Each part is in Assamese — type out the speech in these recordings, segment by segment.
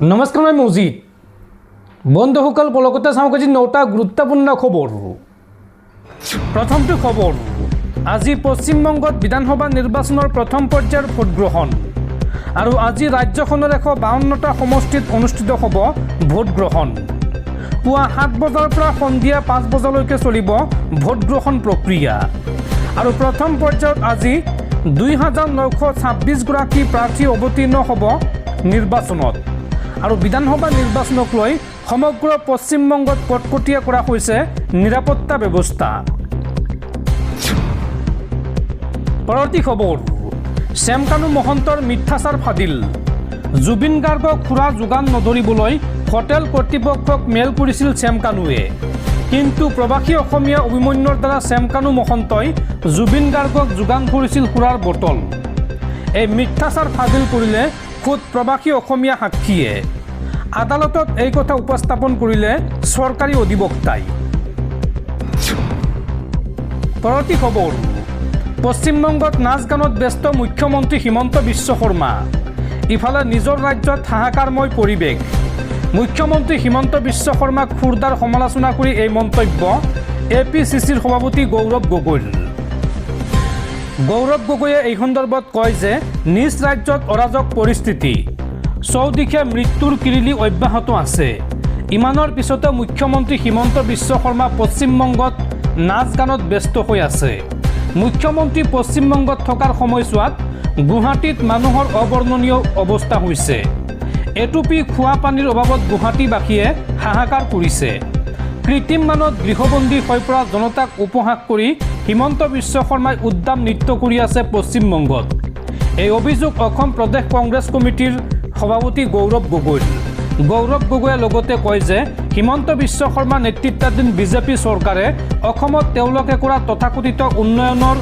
নমস্কাৰ, মই মজিদ। বন্ধুসকল, পলকতে চাওঁ আজি 9টা গুৰুত্বপূৰ্ণ খবৰ। প্ৰথমটো খবৰ, আজি পশ্চিমবংগত বিধানসভা নিৰ্বাচনৰ প্ৰথম পৰ্যায়ৰ ভোটগ্ৰহণ আৰু আজি ৰাজ্যখনৰ 152টা সমষ্টিত অনুষ্ঠিত হ'ব ভোটগ্ৰহণ। পুৱা 7 বজাৰ পৰা সন্ধিয়া 5 বজালৈকে চলিব ভোটগ্ৰহণ প্ৰক্ৰিয়া আৰু প্ৰথম পৰ্যায়ত আজি 2926 গৰাকী প্ৰাৰ্থী অৱতীৰ্ণ হ'ব নিৰ্বাচনত আৰু বিধানসভা নিৰ্বাচনক লৈ সমগ্ৰ পশ্চিমবংগত কটকটীয়া কৰা হৈছে নিৰাপত্তা ব্যৱস্থা। পৰৱৰ্তী খবৰ, শ্যামকানু মহন্তৰ মিথ্যাচাৰ ফাদিল। জুবিন গাৰ্গক সুৰা যোগান নধৰিবলৈ হোটেল কৰ্তৃপক্ষক মেইল কৰিছিল শ্যামকানুৱে, কিন্তু প্ৰৱাসী অসমীয়া অভিমন্যুৰ দ্বাৰা শ্যামকানু মহন্তই জুবিন গাৰ্গক যোগান ধৰিছিল সুৰাৰ বটল। এই মিথ্যাচাৰ ফাদিল কৰিলে খুদ প্ৰৱাসী অসমীয়া সাক্ষীয়ে। আদালতত এই কথা উপস্থাপন কৰিলে চৰকাৰী অধিবক্তাই। পৰৱৰ্তী খবৰ, পশ্চিমবংগত নাচ গানত ব্যস্ত মুখ্যমন্ত্ৰী হিমন্ত বিশ্ব শৰ্মা। ইফালে নিজৰ ৰাজ্যত হাহাকাৰময় পৰিৱেশ। মুখ্যমন্ত্ৰী হিমন্ত বিশ্ব শৰ্মাক খুৰদাৰ সমালোচনা কৰি এই মন্তব্য APCCৰ সভাপতি গৌৰৱ গগৈৰ। গৌৰৱ গগৈয়ে এই সন্দৰ্ভত কয় যে নিজ ৰাজ্যত অৰাজক পৰিস্থিতি, চৌদিশে মৃত্যুৰ কিৰিলি অব্যাহত আছে। ইমানৰ পিছতে মুখ্যমন্ত্ৰী হিমন্ত বিশ্ব শৰ্মা পশ্চিমবংগত নাচ গানত ব্যস্ত হৈ আছে। মুখ্যমন্ত্ৰী পশ্চিমবংগত থকাৰ সময়ছোৱাত গুৱাহাটীত মানুহৰ অবৰ্ণনীয় অৱস্থা হৈছে। এটুপি খোৱা পানীৰ অভাৱত গুৱাহাটীবাসীয়ে হাহাকাৰ কৰিছে। কৃত্ৰিম মানত গৃহবন্দী হৈ পৰা জনতাক উপহাস কৰি হিমন্ত বিশ্ব শৰ্মাই উদ্দাম নৃত্য কৰি আছে পশ্চিমবংগত। এই অভিযোগ অসম প্ৰদেশ কংগ্ৰেছ কমিটিৰ সভাপতি গৌৰৱ গগৈৰ। গৌৰৱ গগৈয়ে লগতে কয় যে হিমন্ত বিশ্ব শৰ্মা নেতৃত্বাধীন বিজেপি চৰকাৰে অসমত তেওঁলোকে কৰা তথাকথিত উন্নয়নৰ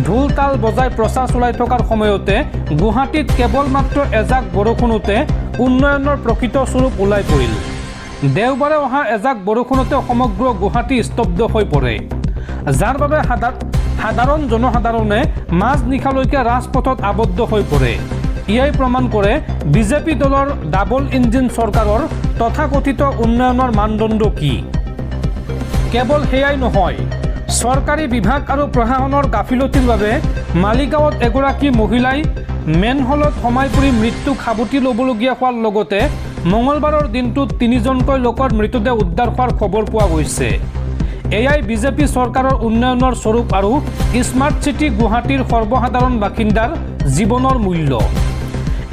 ঢোল তাল বজাই প্ৰচাৰ চলাই থকাৰ সময়তে গুৱাহাটীত কেৱল মাত্ৰ এজাক বৰষুণতে উন্নয়নৰ প্ৰকৃত স্বৰূপ ওলাই পৰিল। দেওবাৰে অহা এজাক বৰষুণতে সমগ্ৰ গুৱাহাটী স্তব্ধ হৈ পৰে, যাৰ বাবে সাধাৰণ জনসাধাৰণে মাজ নিশালৈকে ৰাজপথত আবদ্ধ হৈ পৰে। ইয়াই প্ৰমাণ কৰে বিজেপি দলৰ ডাবল ইঞ্জিন চৰকাৰৰ তথাকথিত উন্নয়নৰ মানদণ্ড কি। কেৱল সেয়াই নহয়, চৰকাৰী বিভাগ আৰু প্ৰশাসনৰ গাফিলতিৰ বাবে মালিগাঁৱত এগৰাকী মহিলাই মেনহলত সোমাই পৰি মৃত্যুক সাৱটি ল'বলগীয়া হোৱাৰ লগতে মঙলবাৰৰ দিনটোত 3জনকৈ লোকৰ মৃতদেহ উদ্ধাৰ হোৱাৰ খবৰ পোৱা গৈছে। এয়াই বিজেপি চৰকাৰৰ উন্নয়নৰ স্বৰূপ আৰু স্মাৰ্ট চিটি গুৱাহাটীৰ সৰ্বসাধাৰণ বাসিন্দাৰ জীৱনৰ মূল্য।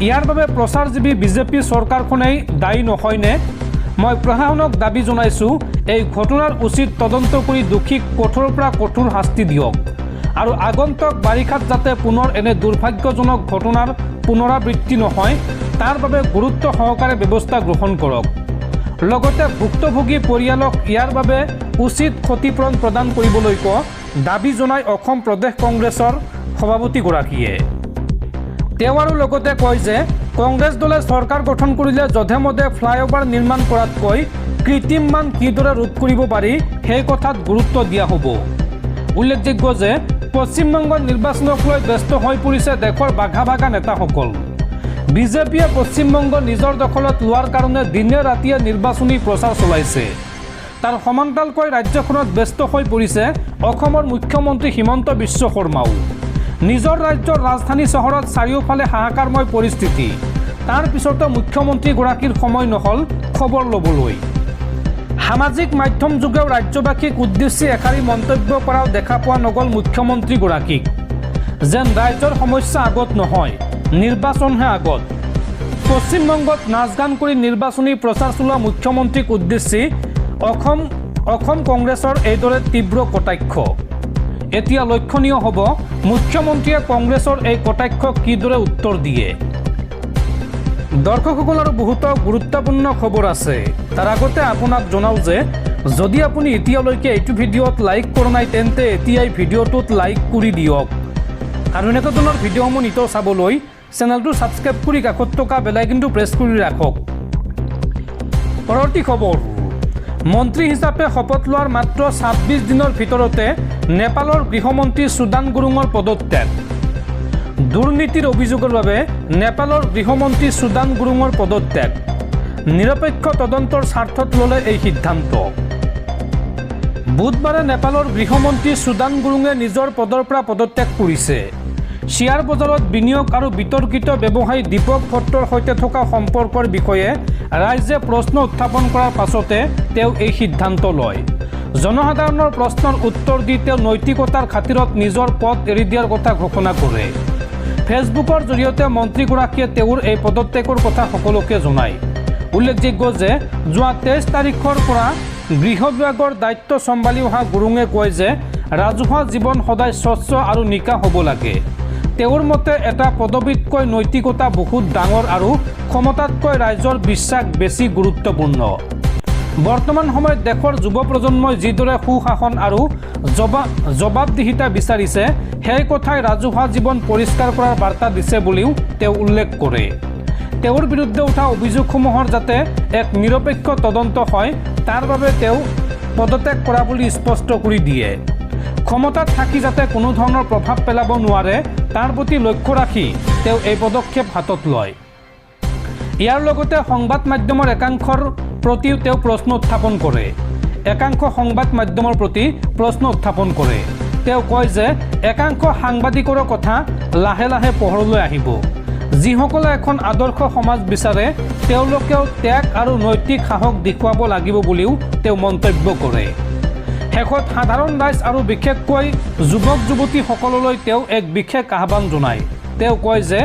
ইয়াৰ বাবে প্ৰচাৰজীৱী বিজেপি চৰকাৰখনেই দায়ী নহয়নে? মই প্ৰশাসনক দাবী জনাইছোঁ, এই ঘটনাৰ উচিত তদন্ত কৰি দোষীক কঠোৰৰ পৰা কঠোৰ শাস্তি দিয়ক আৰু আগন্তুক বাৰিষাত যাতে পুনৰ এনে দুৰ্ভাগ্যজনক ঘটনাৰ পুনৰাবৃত্তি নহয় তাৰ বাবে গুৰুত্ব সহকাৰে ব্যৱস্থা গ্ৰহণ কৰক। লগতে ভুক্তভোগী পৰিয়ালক ইয়াৰ বাবে উচিত ক্ষতিপূৰণ প্ৰদান কৰিবলৈকো দাবী জনাই অসম প্ৰদেশ কংগ্ৰেছৰ সভাপতিগৰাকীয়ে। তেওঁ আৰু লগতে কয় যে কংগ্ৰেছ দলে চৰকাৰ গঠন কৰিলে যধে মধে ফ্লাইঅভাৰ নিৰ্মাণ কৰাতকৈ কৃত্ৰিম মান কিদৰে ৰোধ কৰিব পাৰি সেই কথাত গুৰুত্ব দিয়া হ'ব। উল্লেখযোগ্য যে পশ্চিমবংগৰ নিৰ্বাচনক লৈ ব্যস্ত হৈ পৰিছে দেশৰ বাঘা বাঘা নেতাসকল। বিজেপিয়ে পশ্চিমবংগ নিজৰ দখলত লোৱাৰ কাৰণে দিনে ৰাতিয়ে নিৰ্বাচনী প্ৰচাৰ চলাইছে। তাৰ সমান্তৰালকৈ ৰাজ্যখনত ব্যস্ত হৈ পৰিছে অসমৰ মুখ্যমন্ত্ৰী হিমন্ত বিশ্ব শৰ্মাও। নিজৰ ৰাজ্যৰ ৰাজধানী চহৰত চাৰিওফালে হাহাকাৰময় পৰিস্থিতি। তাৰ পিছতো মুখ্যমন্ত্ৰীগৰাকীৰ সময় নহ'ল খবৰ ল'বলৈ। সামাজিক মাধ্যম যোগেও ৰাজ্যবাসীক উদ্দেশ্যি এষাৰি মন্তব্য কৰাও দেখা পোৱা নগ'ল মুখ্যমন্ত্ৰীগৰাকীক, যেন ৰাজ্যৰ সমস্যা আগত নহয়, নিৰ্বাচনহে আগত। পশ্চিমবংগত নাচ গান কৰি নিৰ্বাচনী প্ৰচাৰ চলোৱা মুখ্যমন্ত্ৰীক উদ্দেশ্যি অসম কংগ্ৰেছৰ এইদৰে তীব্ৰ কটাক্ষ। এতিয়া লক্ষণীয় হ'ব মুখ্যমন্ত্ৰীয়ে কংগ্ৰেছৰ এই কটাক্ষক কিদৰে উত্তৰ দিয়ে। দৰ্শকসকল, আৰু বহুতো গুৰুত্বপূৰ্ণ খবৰ আছে। তাৰ আগতে আপোনাক জনাওঁ যে যদি আপুনি এতিয়ালৈকে এইটো ভিডিঅ'ত লাইক কৰা নাই তেন্তে এতিয়াই ভিডিঅ'টোত লাইক কৰি দিয়ক আৰু এনেকুৱা ধৰণৰ ভিডিঅ'সমূহ নিতৌ চাবলৈ চেনেলটো ছাবস্ক্ৰাইব কৰি কাষত থকা বেল আইকনটো প্ৰেছ কৰি ৰাখক। পৰৱৰ্তী খবৰ, মন্ত্ৰী হিচাপে শপত লোৱাৰ মাত্ৰ 26 দিনৰ ভিতৰতে নেপালৰ গৃহমন্ত্ৰী চুদান গুৰুঙৰ পদত্যাগ। দুৰ্নীতিৰ অভিযোগৰ বাবে নেপালৰ গৃহমন্ত্ৰী চুদান গুৰুঙৰ পদত্যাগ। নিৰপেক্ষ তদন্তৰ স্বাৰ্থত ল'লে এই সিদ্ধান্ত। বুধবাৰে নেপালৰ গৃহমন্ত্ৰী সুদান গুৰুঙে নিজৰ পদৰ পৰা পদত্যাগ কৰিছে। শ্বেয়াৰ বজাৰত বিনিয়োগ আৰু বিতৰ্কিত ব্যৱসায়ী দীপক ভট্টৰ সৈতে থকা সম্পৰ্কৰ বিষয়ে ৰাইজে প্ৰশ্ন উত্থাপন কৰাৰ পাছতে তেওঁ এই সিদ্ধান্ত লয়। জনসাধাৰণৰ প্ৰশ্নৰ উত্তৰ দি তেওঁ নৈতিকতাৰ খাতিৰত নিজৰ পদ এৰি দিয়াৰ কথা ঘোষণা কৰে। ফেচবুকৰ জৰিয়তে মন্ত্ৰীগৰাকীয়ে তেওঁৰ এই পদত্যাগৰ কথা সকলোকে জনায়। উল্লেখযোগ্য যে যোৱা 23 তাৰিখৰ পৰা গৃহ বিভাগৰ দায়িত্ব চম্ভালি অহা গুৰুঙে কয় যে ৰাজহুৱা জীৱন সদায় স্বচ্ছ আৰু নিকা হ'ব লাগে। তেওঁৰ মতে এটা পদবীতকৈ নৈতিকতা বহুত ডাঙৰ আৰু ক্ষমতাতকৈ ৰাইজৰ বিশ্বাস বেছি গুৰুত্বপূৰ্ণ। বৰ্তমান সময়ত দেশৰ যুৱ প্ৰজন্মই যিদৰে সুশাসন আৰু জবাবদিহিতা বিচাৰিছে সেই কথাই ৰাজহুৱা জীৱন পৰিষ্কাৰ কৰাৰ বাৰ্তা দিছে বুলিও তেওঁ উল্লেখ কৰে। তেওঁৰ বিৰুদ্ধে উঠা অভিযোগসমূহৰ যাতে এক নিৰপেক্ষ তদন্ত হয় তাৰ বাবে তেওঁ পদত্যাগ কৰা বুলি স্পষ্ট কৰি দিয়ে। ক্ষমতাত থাকি যাতে কোনো ধৰণৰ প্ৰভাৱ পেলাব নোৱাৰে তাৰ প্ৰতি লক্ষ্য ৰাখি তেওঁ এই পদক্ষেপ হাতত লয়। ইয়াৰ লগতে সংবাদ মাধ্যমৰ একাংশৰ প্ৰতিও তেওঁ প্ৰশ্ন উত্থাপন কৰে। তেওঁ কয় যে একাংশ সাংবাদিকৰ কথা লাহে লাহে পোহৰলৈ আহিব। যিসকলে এখন আদৰ্শ সমাজ বিচাৰে তেওঁলোকেও ত্যাগ আৰু নৈতিক সাহস দেখুৱাব লাগিব বুলিও তেওঁ মন্তব্য কৰে। শেষত সাধাৰণ ৰাইজ আৰু বিশেষকৈ যুৱক যুৱতীসকললৈ তেওঁ এক বিশেষ আহ্বান জনায়। তেওঁ কয় যে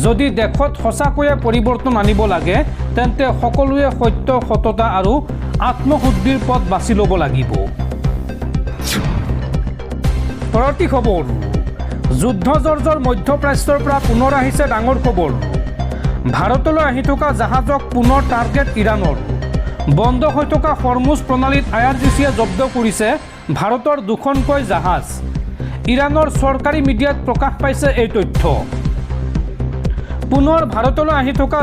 যদি দেশত সঁচাকৈয়ে পৰিৱৰ্তন আনিব লাগে তেন্তে সকলোৱে সত্য, সততা আৰু আত্মশুদ্ধিৰ পথ বাছি ল'ব লাগিব। পৰৱৰ্তী খবৰ, যুদ্ধজৰ্জৰ মধ্যপ্ৰাচ্যৰ পৰা পুনৰ আহিছে ডাঙৰ খবৰ। ভাৰতলৈ আহি থকা জাহাজক পুনৰ টাৰ্গেট ইৰাণৰ। বন্ধ হৈ থকা হৰমুজ প্ৰণালীত IRGCয়ে জব্দ কৰিছে ভাৰতৰ দুখনকৈ জাহাজ। ইৰাণৰ চৰকাৰী মিডিয়াত প্ৰকাশ পাইছে এই তথ্য। পুনৰ ভাৰতলৈ আহি থকা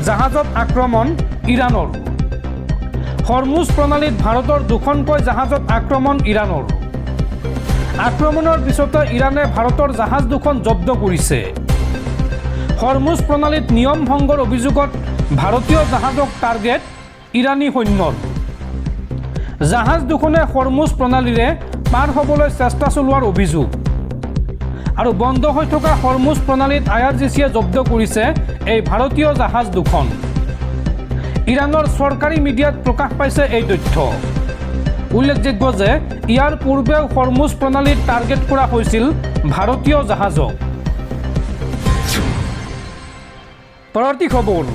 জাহাজত আক্ৰমণ ইৰাণৰ। হৰমুজ প্ৰণালীত ভাৰতৰ দুখনকৈ জাহাজত আক্ৰমণ ইৰাণৰ। আক্ৰমণৰ পিছতে ইৰাণে ভাৰতৰ জাহাজ দুখন জব্দ কৰিছে। হৰমুজ প্ৰণালীত নিয়ম ভংগৰ অভিযোগত ভাৰতীয় জাহাজক টাৰ্গেট ইৰাণী সৈন্যৰ। জাহাজ দুখনে হৰমুজ প্ৰণালীৰে পাৰ হ'বলৈ চেষ্টা চলোৱাৰ অভিযোগ। আৰু বন্ধ হৈ থকা হৰমুজ প্ৰণালীত IRGCয়ে জব্দ কৰিছে এই ভাৰতীয় জাহাজ দুখন। ইৰাণৰ চৰকাৰী মিডিয়াত প্ৰকাশ পাইছে এই তথ্য। উল্লেখযোগ্য যে ইয়াৰ পূৰ্বেও হৰমুজ প্ৰণালীত টাৰ্গেট কৰা হৈছিল ভাৰতীয় জাহাজক। পৰৱৰ্তী খবৰ,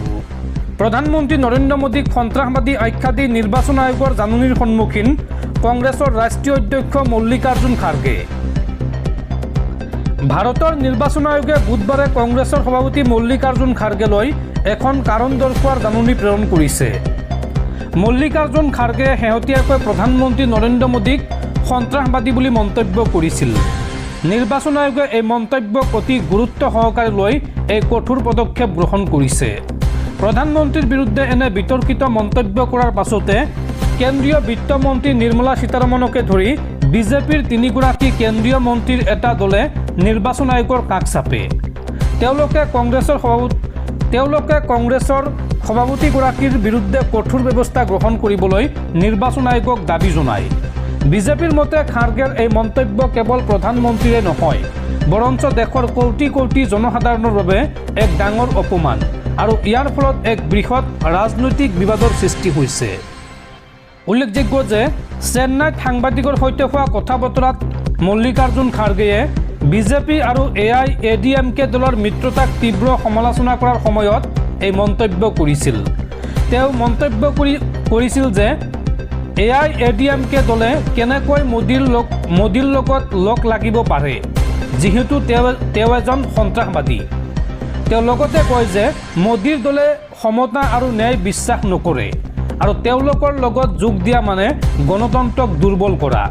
প্ৰধানমন্ত্ৰী নৰেন্দ্ৰ মোদীক সন্ত্ৰাসবাদী আখ্যা দি নিৰ্বাচন আয়োগৰ জাননীৰ সন্মুখীন কংগ্ৰেছৰ ৰাষ্ট্ৰীয় অধ্যক্ষ মল্লিকাৰ্জুন খাৰ্গে। ভাৰতৰ নিৰ্বাচন আয়োগে বুধবাৰে কংগ্ৰেছৰ সভাপতি মল্লিকাৰ্জুন খাৰ্গেলৈ এখন কাৰণ দৰ্শোৱাৰ জাননী প্ৰেৰণ কৰিছে। মল্লিকাৰ্জুন খাৰ্গেয়ে শেহতীয়াকৈ প্ৰধানমন্ত্ৰী নৰেন্দ্ৰ মোদীক সন্ত্ৰাসবাদী বুলি মন্তব্য কৰিছিল। নিৰ্বাচন আয়োগে এই মন্তব্যক অতি গুৰুত্ব সহকাৰে লৈ এই কঠোৰ পদক্ষেপ গ্ৰহণ কৰিছে। প্ৰধানমন্ত্ৰীৰ বিৰুদ্ধে এনে বিতৰ্কিত মন্তব্য কৰাৰ পাছতে কেন্দ্ৰীয় বিত্তমন্ত্ৰী নিৰ্মলা সীতাৰমণকে ধৰি বিজেপিৰ 3গৰাকী কেন্দ্ৰীয় মন্ত্ৰীৰ এটা দলে নিৰ্বাচন আয়োগৰ কাষ চাপে। তেওঁলোকে কংগ্ৰেছৰ সভাপতিগৰাকীৰ বিৰুদ্ধে কঠোৰ ব্যৱস্থা গ্ৰহণ কৰিবলৈ নিৰ্বাচন আয়োগক দাবী জনায়। বিজেপিৰ মতে খাৰ্গেৰ এই মন্তব্য কেৱল প্ৰধানমন্ত্ৰীৰে নহয় বৰঞ্চ দেশৰ কোটি কোটি জনসাধাৰণৰ বাবে এক ডাঙৰ অপমান আৰু ইয়াৰ ফলত এক বৃহৎ ৰাজনৈতিক বিবাদৰ সৃষ্টি হৈছে। উল্লেখযোগ্য যে চেন্নাইত সাংবাদিকৰ সৈতে হোৱা কথা বতৰাত মল্লিকাৰ্জুন খাৰ্গেয়ে বিজেপি আৰু AIADMK দলৰ মিত্ৰতাক তীব্ৰ সমালোচনা কৰাৰ সময়ত এই মন্তব্য কৰিছিল। তেওঁ মন্তব্য কৰিছিল যে AIADMK দলে কেনেকৈ মোদীৰ লগত লগ লাগিব পাৰে যিহেতু তেওঁ এজন সন্ত্ৰাসবাদী। তেওঁ লগতে কয় যে মোদীৰ দলে সমতা আৰু ন্যায় বিশ্বাস নকৰে আৰু তেওঁলোকৰ লগত যোগ দিয়া মানে গণতন্ত্ৰক দুৰ্বল কৰা।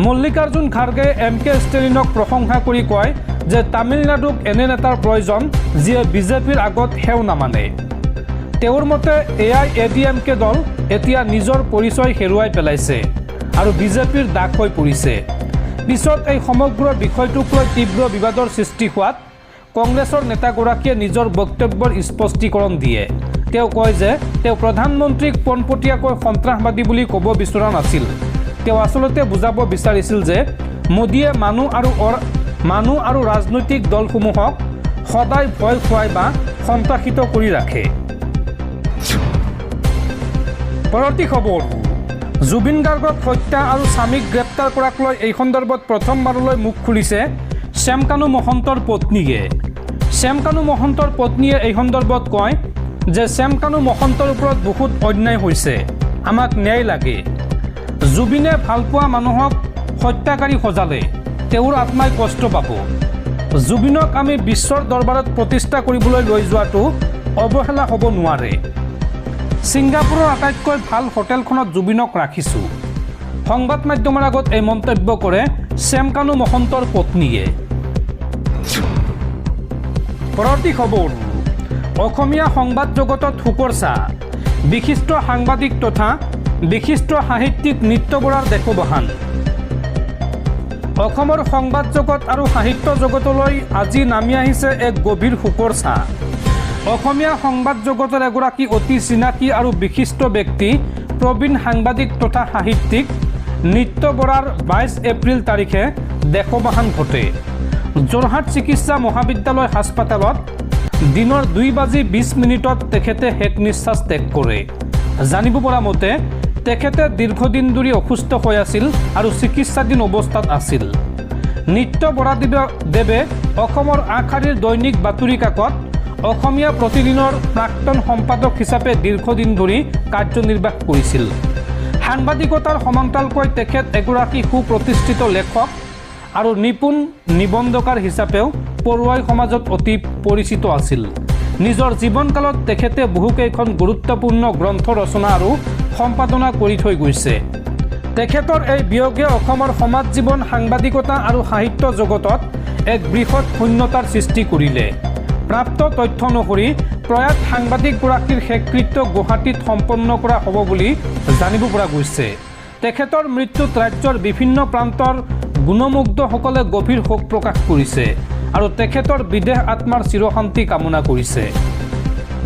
মল্লিকাৰ্জুন খাৰ্গে MK ষ্টেলিনক প্ৰশংসা কৰি কয় যে তামিলনাডুক এনে নেতাৰ প্ৰয়োজন যিয়ে বিজেপিৰ আগত সেও নামানে। তেওঁৰ মতে AIADMK দল এতিয়া নিজৰ পৰিচয় হেৰুৱাই পেলাইছে আৰু বিজেপিৰ দাগ হৈ পৰিছে। পিছত এই সমগ্ৰ বিষয়টোক লৈ তীব্ৰ বিবাদৰ সৃষ্টি হোৱাত কংগ্ৰেছৰ নেতাগৰাকীয়ে নিজৰ বক্তব্যৰ স্পষ্টীকৰণ দিয়ে। তেওঁ কয় যে তেওঁ প্ৰধানমন্ত্ৰীক পোনপটীয়াকৈ সন্ত্ৰাসবাদী বুলি ক'ব বিচৰা নাছিল। তেওঁ আচলতে বুজাব বিচাৰিছিল যে মোদীয়ে মানুহ আৰু ৰাজনৈতিক দলসমূহক সদায় ভয় খুৱাই বা সন্ত্ৰাসিত কৰি ৰাখে। পৰৱৰ্তী খবৰ, জুবিন গাৰ্গক হত্যা আৰু স্বামীক গ্ৰেপ্তাৰ কৰাক লৈ এই সন্দৰ্ভত প্ৰথমবাৰলৈ মুখ খুলিছে শ্যামকানু মহন্তৰ পত্নীয়ে। শ্যামকানু মহন্তৰ পত্নীয়ে এই সন্দৰ্ভত কয় যে শ্যামকানু মহন্তৰ ওপৰত বহুত অন্যায় হৈছে, আমাক ন্যায় লাগে। জুবিনে ভালপোৱা মানুহক হত্যাকাৰী সজালে তেওঁৰ আত্মাই কষ্ট পাব। জুবিনক আমি বিশ্বৰ দৰবাৰত প্ৰতিষ্ঠা কৰিবলৈ লৈ যোৱাটো অৱহেলা হ'ব নোৱাৰে। ছিংগাপুৰৰ আটাইতকৈ ভাল হোটেলখনত জুবিনক ৰাখিছোঁ। সংবাদ মাধ্যমৰ আগত এই মন্তব্য কৰে শ্যামকানু মহন্তৰ পত্নীয়ে। পৰৱৰ্তী খবৰ, অসমীয়া সংবাদ জগতত শোকৰ ছাঁ, বিশিষ্ট সাংবাদিক তথা বিশিষ্ট সাহিত্যিক নিত্য বৰাৰ দেশোবহান। অসমৰ সংবাদ জগত আৰু সাহিত্য জগতলৈ আজি নামি আহিছে এক গভীৰ শোকৰ ছাঁ। অসমীয়া সংবাদ জগতৰ এগৰাকী অতি চিনাকী আৰু বিশিষ্ট ব্যক্তি প্ৰবীণ সাংবাদিক তথা সাহিত্যিক নিত্য বৰাৰ 22 এপ্ৰিল তাৰিখে দেশোবহান ঘটে। যোৰহাট চিকিৎসা মহাবিদ্যালয় হাস্পাতালত দিনৰ 2:20 তেখেতে শেষ নিশ্বাস ত্যাগ কৰে। জানিব পৰা মতে তেখেতে দীৰ্ঘদিন ধৰি অসুস্থ হৈ আছিল আৰু চিকিৎসাধীন অৱস্থাত আছিল। নিত্য বৰাদেৱে অসমৰ আগশাৰীৰ দৈনিক বাতৰি কাকত অসমীয়া প্ৰতিদিনৰ প্ৰাক্তন সম্পাদক হিচাপে দীৰ্ঘদিন ধৰি কাৰ্যনিৰ্বাহ কৰিছিল। সাংবাদিকতাৰ সমান্তৰালকৈ তেখেত এগৰাকী সুপ্ৰতিষ্ঠিত লেখক আৰু নিপুণ নিবন্ধকাৰ হিচাপেও পঢ়ুৱাই সমাজত অতি পৰিচিত আছিল। নিজৰ জীৱনকালত তেখেতে বহুকেইখন গুৰুত্বপূৰ্ণ গ্ৰন্থ ৰচনা আৰু সম্পাদনা কৰি থৈ গৈছে। তেখেতৰ এই বিয়োগে অসমৰ সমাজ জীৱন, সাংবাদিকতা আৰু সাহিত্য জগতত এক বৃহৎ শূন্যতাৰ সৃষ্টি কৰিলে। প্ৰাপ্ত তথ্য অনুসৰি প্ৰয়াত সাংবাদিকগৰাকীৰ শেষকৃত্য গুৱাহাটীত সম্পন্ন কৰা হ'ব বুলি জানিব পৰা গৈছে। তেখেতৰ মৃত্যুত ৰাজ্যৰ বিভিন্ন প্ৰান্তৰ গুণমুগ্ধসকলে গভীৰ শোক প্ৰকাশ কৰিছে আৰু তেখেতৰ বিদেহ আত্মাৰ চিৰশান্তি কামনা কৰিছে।